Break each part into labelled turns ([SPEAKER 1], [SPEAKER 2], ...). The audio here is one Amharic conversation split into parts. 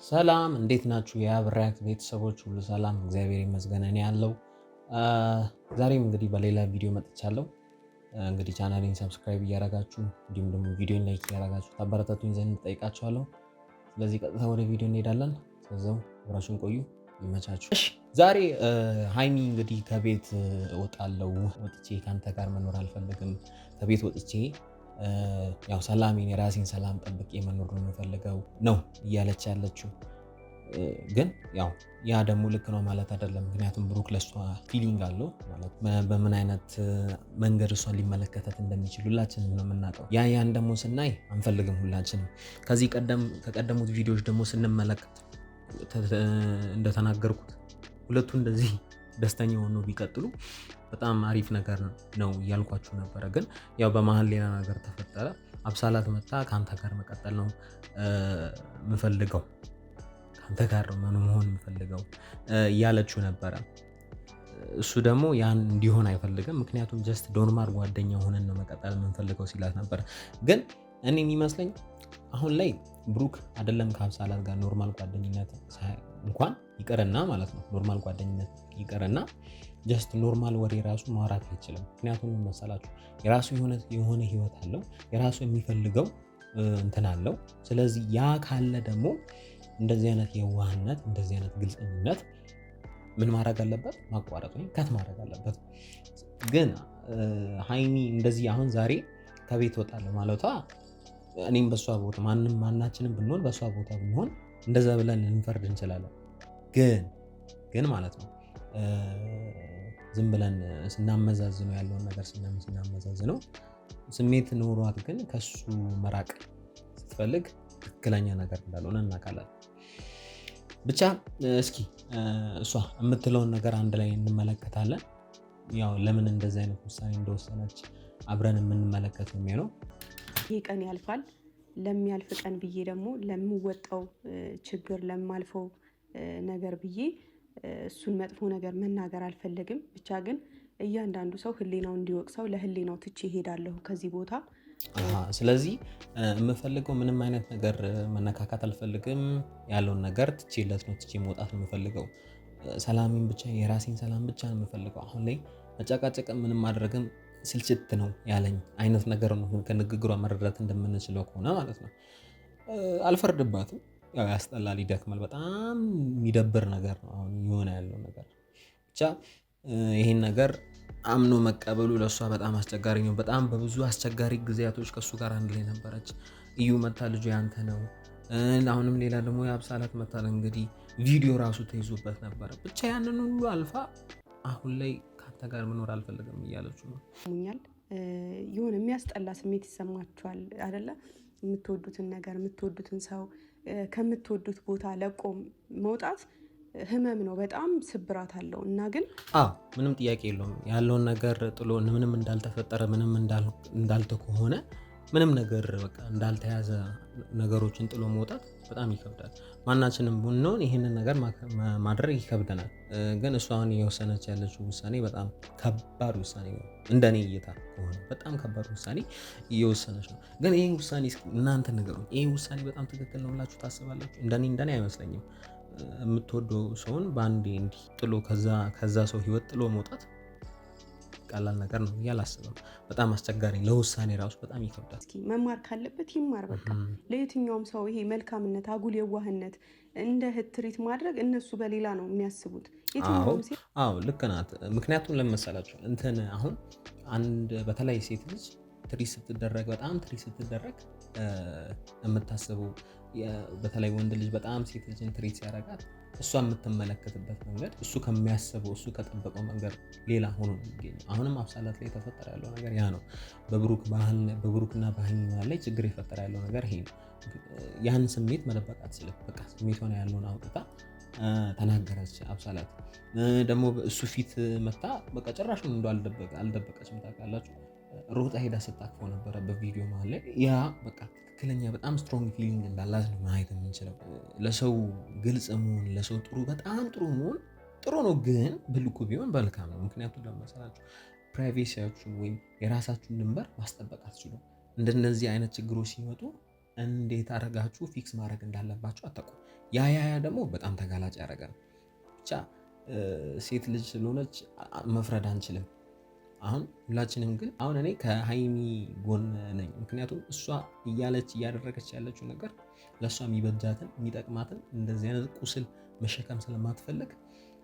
[SPEAKER 1] ሰላም እንዴት ናችሁ? የአብራክ ቤተሰቦች ሁሉ ሰላም፣ እግዚአብሔር ይመስገን እኔ ያለው። ዛሬም እንግዲህ በሌላ ቪዲዮ መጥቻለሁ። እንግዲህ ቻናሌን ሰብስክራይብ እያደረጋችሁ እንዲሁም ደግሞ ቪዲዮን ላይክ እያደረጋችሁ ታበረታቱኝ ዘንድ ጠይቃችኋለሁ። ስለዚህ ቀጥታ ወደ ቪዲዮ እንሄዳለን። ስለዚህ አብራችሁን ቆዩ። ይመቻችሁ። እሺ ዛሬ ሃይሚ እንግዲህ ከቤት እወጣለሁ፣ ወጥቼ ካንተ ጋር መኖር አልፈልግም፣ ከቤት ወጥቼ ያው ሰላሜን የራሴን ሰላም ጠብቄ መኖር ነው የምፈልገው ነው እያለች ያለችው። ግን ያው ያ ደግሞ ልክ ነው ማለት አይደለም። ምክንያቱም ብሩክ ለሷ ፊሊንግ አለው ማለት በምን አይነት መንገድ እሷን ሊመለከታት እንደሚችል ሁላችንም ነው የምናውቀው። ያን ደግሞ ስናይ አንፈልግም ሁላችንም። ከዚህ ከቀደሙት ቪዲዮዎች ደግሞ ስንመለከት እንደተናገርኩት ሁለቱ እንደዚህ ደስተኛ ሆኖ ቢቀጥሉ በጣም አሪፍ ነገር ነው እያልኳችሁ ነበረ። ግን ያው በመሀል ሌላ ነገር ተፈጠረ። አብሳላት መጣ ከአንተ ጋር መቀጠል ነው የምፈልገው፣ ከአንተ ጋር ነው መሆን የምፈልገው እያለችው ነበረ። እሱ ደግሞ ያን እንዲሆን አይፈልግም። ምክንያቱም ጀስት ኖርማል ጓደኛ ሆነን ነው መቀጠል የምንፈልገው ሲላት ነበረ። ግን እኔ የሚመስለኝ አሁን ላይ ብሩክ አይደለም ከአብሳላት ጋር ኖርማል ጓደኝነት እንኳን ይቅርና ማለት ነው ኖርማል ጓደኝነት ይቅርና ጀስት ኖርማል ወሬ ራሱ ማውራት አይችልም። ምክንያቱም መሰላችሁ የራሱ የሆነ ህይወት አለው፣ የራሱ የሚፈልገው እንትን አለው። ስለዚህ ያ ካለ ደግሞ እንደዚህ አይነት የዋህነት እንደዚህ አይነት ግልጽነት ምን ማድረግ አለበት? ማቋረጥ ወይም ከት ማድረግ አለበት። ግን ሃይሚ እንደዚህ አሁን ዛሬ ከቤት ወጣለሁ ማለቷ እኔም በሷ ቦታ ማናችንም ብንሆን በሷ ቦታ ብንሆን እንደዛ ብለን ልንፈርድ እንችላለን። ግን ማለት ነው ዝም ብለን ስናመዛዝነው ያለውን ነገር ስናመዛዝነው ስሜት ኖሯት ግን ከሱ መራቅ ስትፈልግ ትክክለኛ ነገር እንዳልሆነ እናውቃለን። ብቻ እስኪ እሷ የምትለውን ነገር አንድ ላይ እንመለከታለን። ያው ለምን እንደዚህ አይነት ውሳኔ እንደወሰነች አብረን የምንመለከት ነው የሚሆነው።
[SPEAKER 2] ይህ ቀን ያልፋል። ለሚያልፍ ቀን ብዬ ደግሞ ለምወጣው ችግር ለማልፈው ነገር ብዬ እሱን መጥፎ ነገር መናገር አልፈለግም። ብቻ ግን እያንዳንዱ ሰው ህሊናው እንዲወቅሰው ለህሊናው ትቼ እሄዳለሁ ከዚህ ቦታ።
[SPEAKER 1] ስለዚህ የምፈልገው ምንም አይነት ነገር መነካካት አልፈልግም። ያለውን ነገር ትቼለት ነው ትቼ መውጣት ነው የምፈልገው። ሰላሜን ብቻ የራሴን ሰላም ብቻ ነው የምፈልገው። አሁን ላይ መጨቃጨቅ ምንም ማድረግም ስልችት ነው ያለኝ አይነት ነገር ነው። ከንግግሯ መረዳት እንደምንችለው ከሆነ ማለት ነው። አልፈርድባትም። ያው ያስጠላል፣ ይደክማል። በጣም የሚደብር ነገር ነው አሁን የሆነ ያለው ነገር። ብቻ ይሄን ነገር አምኖ መቀበሉ ለእሷ በጣም አስቸጋሪ ነው። በጣም በብዙ አስቸጋሪ ጊዜያቶች ከእሱ ጋር አንድ ላይ ነበረች። እዩ መታ ልጁ ያንተ ነው። አሁንም ሌላ ደግሞ የአብሳላት መታል። እንግዲህ ቪዲዮ ራሱ ተይዞበት ነበረ። ብቻ ያንን ሁሉ አልፋ አሁን ላይ ከአንተ ጋር መኖር አልፈልግም እያለችው ነው።
[SPEAKER 2] የሆነ የሚያስጠላ ስሜት ይሰማችኋል አይደለ? የምትወዱትን ነገር የምትወዱትን ሰው ከምትወዱት ቦታ ለቆ መውጣት ህመም ነው፣ በጣም ስብራት አለው። እና ግን
[SPEAKER 1] ምንም ጥያቄ የለውም ያለውን ነገር ጥሎ ምንም እንዳልተፈጠረ ምንም እንዳልተከሆነ ምንም ነገር በቃ እንዳልተያዘ ነገሮችን ጥሎ መውጣት በጣም ይከብዳል። ማናችንም ብንሆን ይህንን ነገር ማድረግ ይከብደናል። ግን እሷ አሁን የወሰነች ያለችው ውሳኔ በጣም ከባድ ውሳኔ ነው። እንደኔ እይታ ከሆነ በጣም ከባድ ውሳኔ እየወሰነች ነው። ግን ይህ ውሳኔ እስኪ እናንተ ንገሩኝ፣ ይህ ውሳኔ በጣም ትክክል ነው ብላችሁ ታስባላችሁ? እንደኔ አይመስለኝም። የምትወደው ሰውን በአንዴ እንዲህ ጥሎ ከዛ ሰው ህይወት ጥሎ መውጣት ቀላል ነገር ነው ያላስብም። በጣም አስቸጋሪ፣ ለውሳኔ ራሱ በጣም ይከብዳል።
[SPEAKER 2] እስኪ መማር ካለበት ይማር በቃ። ለየትኛውም ሰው ይሄ መልካምነት፣ አጉል የዋህነት እንደ ትሪት ማድረግ እነሱ በሌላ ነው የሚያስቡት።
[SPEAKER 1] ልክ ናት። ምክንያቱም ለመሰላችሁ እንትን አሁን አንድ በተለይ ሴት ልጅ ትሪት ስትደረግ በጣም ትሪት ስትደረግ የምታስበው በተለይ ወንድ ልጅ በጣም ሴት ልጅን ትሪት ሲያደርጋት እሷ የምትመለከትበት መንገድ እሱ ከሚያስበው እሱ ከጠበቀው መንገድ ሌላ ሆኖ ነው የሚገኘው። አሁንም አብሳላት ላይ የተፈጠረ ያለው ነገር ያ ነው። በብሩክና በሃይሚ ላይ ችግር የፈጠረ ያለው ነገር ይሄ ነው። ያን ስሜት መደበቅ አትችልም። በቃ ስሜቷን ያለውን አውጥታ ተናገረች አብሳላት። ደግሞ እሱ ፊት መታ በቃ ጭራሹን እንደ አልደበቀችም። ታውቃላችሁ ሮጣ ሄዳ ስታቅፈው ነበረ በቪዲዮ መሀል ላይ። ያ በቃ ትክክለኛ በጣም ስትሮንግ ፊሊንግ እንዳላት ነው ማየት የምንችለው። ለሰው ግልጽ መሆን፣ ለሰው በጣም ጥሩ መሆን ጥሩ ነው፣ ግን በልኩ ቢሆን መልካም ነው። ምክንያቱም ለመሰላችሁ ፕራይቬሲያችሁን ወይም የራሳችሁን ድንበር ማስጠበቅ አትችሉም። እንደነዚህ አይነት ችግሮች ሲመጡ እንዴት አደረጋችሁ ፊክስ ማድረግ እንዳለባችሁ አታውቁም። ያ ደግሞ በጣም ተጋላጭ ያደርጋል። ብቻ ሴት ልጅ ስለሆነች መፍረድ አንችልም። አሁን ሁላችንም ግን አሁን እኔ ከሀይሚ ጎን ነኝ። ምክንያቱም እሷ እያደረገች ያለችው ነገር ለእሷ የሚበጃትን የሚጠቅማትን እንደዚህ አይነት ቁስል መሸከም ስለማትፈልግ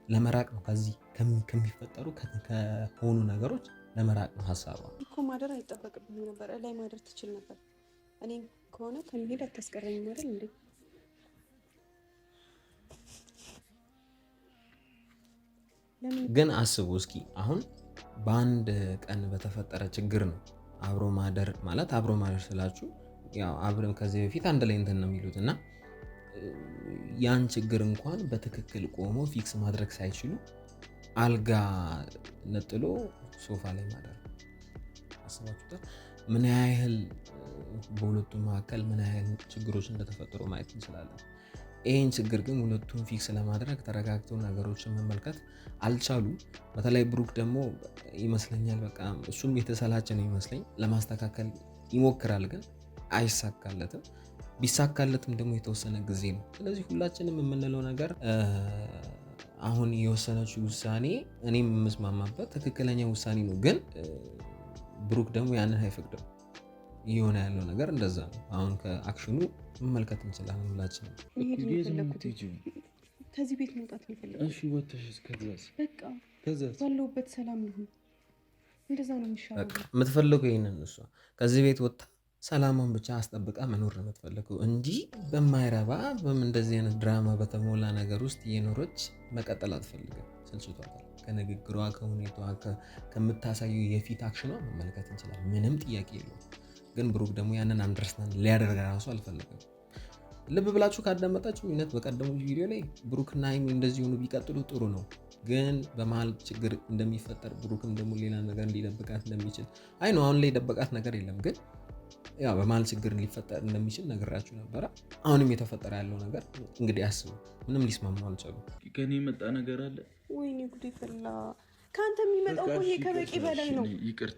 [SPEAKER 1] ለመራቅ ነው። ከዚህ ከሚፈጠሩ ከሆኑ ነገሮች ለመራቅ ነው ሀሳቧ
[SPEAKER 2] እኮ። ማደር አይጠበቅብኝ ነበር፣ ላይ ማደር ትችል ነበር። እኔ ከሆነ ከመሄድ አታስቀረኝም አይደል እንዴ?
[SPEAKER 1] ግን አስቡ እስኪ አሁን በአንድ ቀን በተፈጠረ ችግር ነው አብሮ ማደር ማለት። አብሮ ማደር ስላችሁ ያው አብረን ከዚህ በፊት አንድ ላይ እንትን ነው የሚሉት እና ያን ችግር እንኳን በትክክል ቆሞ ፊክስ ማድረግ ሳይችሉ አልጋ ነጥሎ ሶፋ ላይ ማደር አስባችሁታል? ምን ያህል በሁለቱ መካከል ምን ያህል ችግሮች እንደተፈጠሩ ማየት እንችላለን። ይህን ችግር ግን ሁለቱን ፊክስ ለማድረግ ተረጋግተው ነገሮችን መመልከት አልቻሉም። በተለይ ብሩክ ደግሞ ይመስለኛል በቃ እሱም የተሰላቸ ነው ይመስለኝ። ለማስተካከል ይሞክራል ግን አይሳካለትም። ቢሳካለትም ደግሞ የተወሰነ ጊዜ ነው። ስለዚህ ሁላችንም የምንለው ነገር አሁን የወሰነችው ውሳኔ እኔም የምስማማበት ትክክለኛ ውሳኔ ነው። ግን ብሩክ ደግሞ ያንን አይፈቅድም። እየሆነ ያለው ነገር እንደዛ ነው። አሁን ከአክሽኑ መመልከት እንችላለን ሁላችንም።
[SPEAKER 2] ከዚህ ቤት መውጣት ነው የፈለኩት። በቃ ባለሁበት ሰላም ይሁን። እንደዛ ነው የሚሻለው።
[SPEAKER 1] የምትፈልገው ይሄንን እሷ ከዚህ ቤት ወጣ ሰላሟን ብቻ አስጠብቃ መኖር ነው የምትፈልገው እንጂ በማይረባ እንደዚህ አይነት ድራማ በተሞላ ነገር ውስጥ እየኖረች መቀጠል አትፈልግም። ስልችቷታል። ከንግግሯ፣ ከሁኔታዋ፣ ከምታሳየው የፊት አክሽኗ መመልከት እንችላለን። ምንም ጥያቄ የለውም። ግን ብሩክ ደግሞ ያንን አንደርስታንድ ሊያደርግ ራሱ አልፈለገም። ልብ ብላችሁ ካዳመጣችሁ እውነት በቀደሙ ቪዲዮ ላይ ብሩክና ሀይሚ እንደዚህ ሆኑ ቢቀጥሉ ጥሩ ነው። ግን በመሀል ችግር እንደሚፈጠር ብሩክም ደግሞ ሌላ ነገር ሊደብቃት እንደሚችል አይ ነው። አሁን ላይ የደበቃት ነገር የለም ግን ያው በመሀል ችግር ሊፈጠር እንደሚችል ነግራችሁ ነበረ። አሁንም የተፈጠረ ያለው ነገር እንግዲህ አስቡ። ምንም ሊስማሙ አልቻሉ።
[SPEAKER 3] ከኔ የመጣ ነገር አለ።
[SPEAKER 2] ወይኔ ጉዴ ፈላ። ከአንተ የሚመጣው እኮ ይሄ ከበቂ በላይ ነው።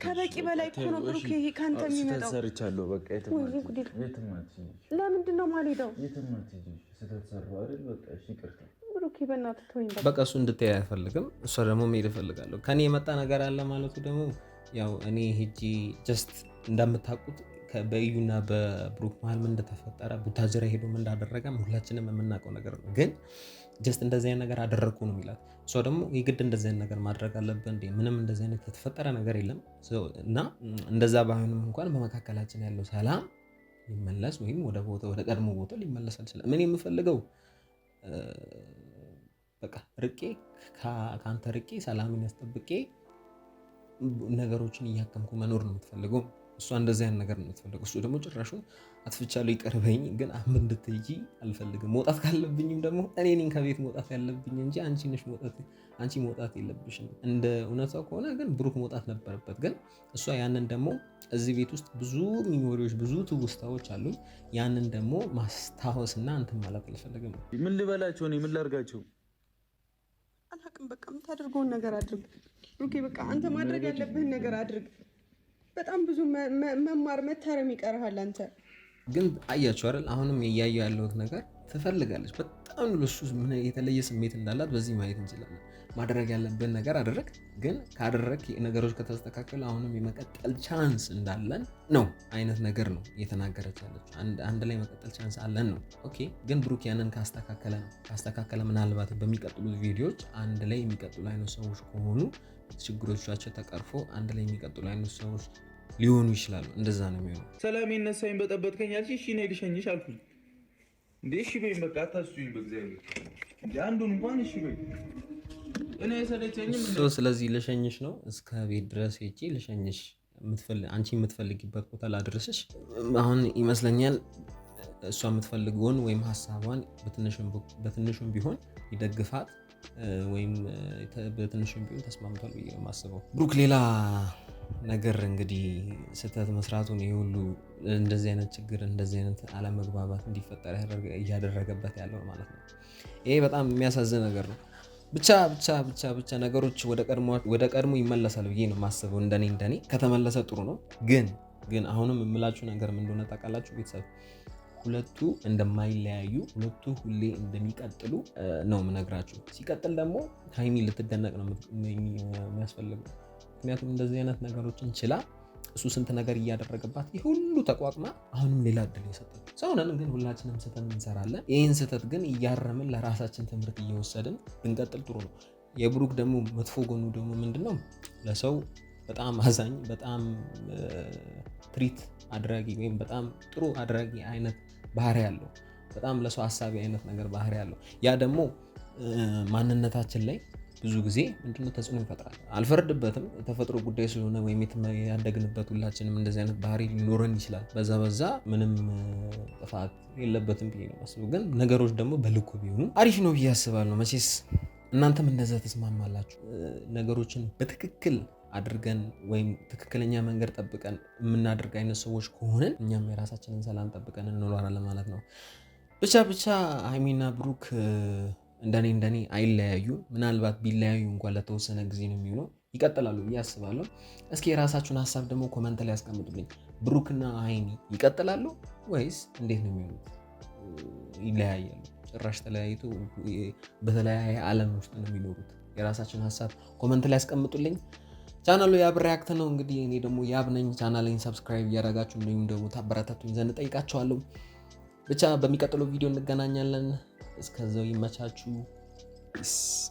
[SPEAKER 2] ከበቂ በላይ እኮ ነው ብሩክ። ይሄ ከአንተ የሚመጣው
[SPEAKER 3] ሰርቻለሁ። በቃ
[SPEAKER 2] ለምንድን ነው የማልሄደው? ብሩክ በእናትህ ተወኝ።
[SPEAKER 1] በቃ እሱ እንድታይ አይፈልግም። እሷ ደግሞ መሄድ እፈልጋለሁ። ከኔ የመጣ ነገር አለ ማለቱ ደግሞ ያው እኔ ሄጄ ጀስት እንደምታውቁት በእዩና በብሩክ መሀል ምን እንደተፈጠረ ቡታጅራ ሄዶ ምን እንዳደረገ ሁላችንም የምናውቀው ነገር ነው። ግን ጀስት እንደዚህ አይነት ነገር አደረግኩ ነው የሚላት። እሷ ደግሞ የግድ እንደዚህ አይነት ነገር ማድረግ አለብን እንዴ? ምንም እንደዚህ አይነት የተፈጠረ ነገር የለም እና እንደዛ ባይሆንም እንኳን በመካከላችን ያለው ሰላም ሊመለስ ወይም ወደ ቀድሞ ቦታ ሊመለስ አልችልም። ምን የምፈልገው በቃ ርቄ ከአንተ ርቄ ሰላምን ያስጠብቄ ነገሮችን እያከምኩ መኖር ነው የምትፈልገው። እሷ እንደዚህ አይነት ነገር ነው የምትፈልገው። እሱ ደግሞ ጭራሹን አጥፍቻለሁ ይቅር በይኝ፣ ግን አሁን እንድትሄጂ አልፈልግም። መውጣት ካለብኝም ደግሞ እኔ ነኝ ከቤት መውጣት ያለብኝ እንጂ አንቺ መውጣት የለብሽም። እንደ እውነታው ከሆነ ግን ብሩክ መውጣት ነበረበት። ግን እሷ ያንን ደግሞ እዚህ ቤት ውስጥ ብዙ ሚሞሪዎች፣ ብዙ ትውስታዎች አሉኝ። ያንን ደግሞ ማስታወስና እንትን ማለት አልፈለግም።
[SPEAKER 3] ምን ልበላቸው? እኔ ምን ላድርጋቸው?
[SPEAKER 2] አላውቅም። በቃ የምታደርገውን ነገር አድርግ ብሩኬ። በቃ አንተ ማድረግ ያለብህን ነገር አድርግ። በጣም ብዙ መማር መታረም ይቀርሃል። አንተ
[SPEAKER 1] ግን አያችሁ አይደል? አሁንም እያየሁ ያለሁት ነገር ትፈልጋለች በጣም ለሱ የተለየ ስሜት እንዳላት በዚህ ማየት እንችላለን። ማድረግ ያለብን ነገር አደረግ፣ ግን ካደረግ ነገሮች ከተስተካከሉ አሁንም የመቀጠል ቻንስ እንዳለን ነው አይነት ነገር ነው እየተናገረች ያለችው። አንድ ላይ መቀጠል ቻንስ አለን ነው። ኦኬ። ግን ብሩክ ያንን ካስተካከለ ምናልባት በሚቀጥሉት ቪዲዮዎች አንድ ላይ የሚቀጥሉ አይነት ሰዎች ከሆኑ ችግሮቻቸው ተቀርፎ አንድ ላይ የሚቀጥሉ አይነት ሰዎች ሊሆኑ ይችላሉ። እንደዛ ነው የሚሆነው።
[SPEAKER 3] ሰላም የነሳኝ በጠበጥከኝ አልሽ። እሺ እኔ ልሸኝሽ አልኩኝ እንዴ። እሺ በይኝ በቃ አታስዩኝ በእግዚአብሔር እንዴ። አንዱን እንኳን እሺ በይኝ። እኔ የሰለቸኝም
[SPEAKER 1] ስለዚህ ልሸኝሽ ነው። እስከ ቤት ድረስ ሄጄ ልሸኝሽ፣ አንቺ የምትፈልጊበት ቦታ ላድርስሽ። አሁን ይመስለኛል እሷ የምትፈልገውን ወይም ሀሳቧን በትንሹም ቢሆን ይደግፋት ወይም በትንሹም ቢሆን ተስማምቷል ብዬ ነው የማስበው። ብሩክ ሌላ ነገር እንግዲህ ስህተት መስራቱን ይሁሉ እንደዚህ አይነት ችግር እንደዚህ አይነት አለመግባባት እንዲፈጠር እያደረገበት ያለው ማለት ነው። ይሄ በጣም የሚያሳዝን ነገር ነው። ብቻ ነገሮች ወደ ቀድሞ ይመለሳል ብዬ ነው የማስበው። እንደኔ ከተመለሰ ጥሩ ነው። ግን አሁንም የምላችሁ ነገር ምን እንደሆነ ታውቃላችሁ ቤተሰብ? ሁለቱ እንደማይለያዩ ሁለቱ ሁሌ እንደሚቀጥሉ ነው የምነግራችሁ። ሲቀጥል ደግሞ ሀይሚ ልትደነቅ ነው የሚያስፈልገው። ምክንያቱም እንደዚህ አይነት ነገሮችን ችላ እሱ ስንት ነገር እያደረገባት ይህ ሁሉ ተቋቁማ አሁንም ሌላ እድል የሰጠን ሰውነን። ግን ሁላችንም ስህተት እንሰራለን። ይህን ስህተት ግን እያረምን ለራሳችን ትምህርት እየወሰድን ብንቀጥል ጥሩ ነው። የብሩክ ደግሞ መጥፎ ጎኑ ደግሞ ምንድነው? ለሰው በጣም አዛኝ፣ በጣም ትሪት አድራጊ ወይም በጣም ጥሩ አድራጊ አይነት ባህሪ ያለው፣ በጣም ለሰው ሀሳቢ አይነት ነገር ባህሪ ያለው፣ ያ ደግሞ ማንነታችን ላይ ብዙ ጊዜ ምንድነው ተጽዕኖ ይፈጥራል። አልፈርድበትም፣ የተፈጥሮ ጉዳይ ስለሆነ ወይም ያደግንበት ሁላችንም እንደዚህ አይነት ባህሪ ሊኖረን ይችላል። በዛ ምንም ጥፋት የለበትም ብዬ ነው የማስበው። ግን ነገሮች ደግሞ በልኩ ቢሆኑ አሪፍ ነው ብዬ አስባለሁ። መቼስ እናንተም እንደዛ ተስማማላችሁ? ነገሮችን በትክክል አድርገን ወይም ትክክለኛ መንገድ ጠብቀን የምናደርግ አይነት ሰዎች ከሆነን እኛም የራሳችንን ሰላም ጠብቀን እንኖራለን ማለት ነው። ብቻ ሀይሚና ብሩክ እንደኔ አይለያዩ። ምናልባት ቢለያዩ እንኳን ለተወሰነ ጊዜ ነው የሚሆነው፣ ይቀጥላሉ ብዬ አስባለሁ። እስኪ የራሳችሁን ሀሳብ ደግሞ ኮመንት ላይ ያስቀምጡልኝ። ብሩክና ሀይሚ ይቀጥላሉ ወይስ እንዴት ነው የሚሆኑት? ይለያያሉ? ጭራሽ ተለያይቶ በተለያየ ዓለም ውስጥ ነው የሚኖሩት? የራሳችሁን ሀሳብ ኮመንት ላይ ያስቀምጡልኝ። ቻናሉ ያብ ሪያክት ነው። እንግዲህ እኔ ደግሞ ያብ ነኝ። ቻናሌን ሰብስክራይብ እያደረጋችሁ እንዲሁም ደግሞ ታበረታቱኝ ዘንድ ጠይቃችኋለሁ። ብቻ በሚቀጥለው ቪዲዮ እንገናኛለን። እስከዛው ይመቻችሁ።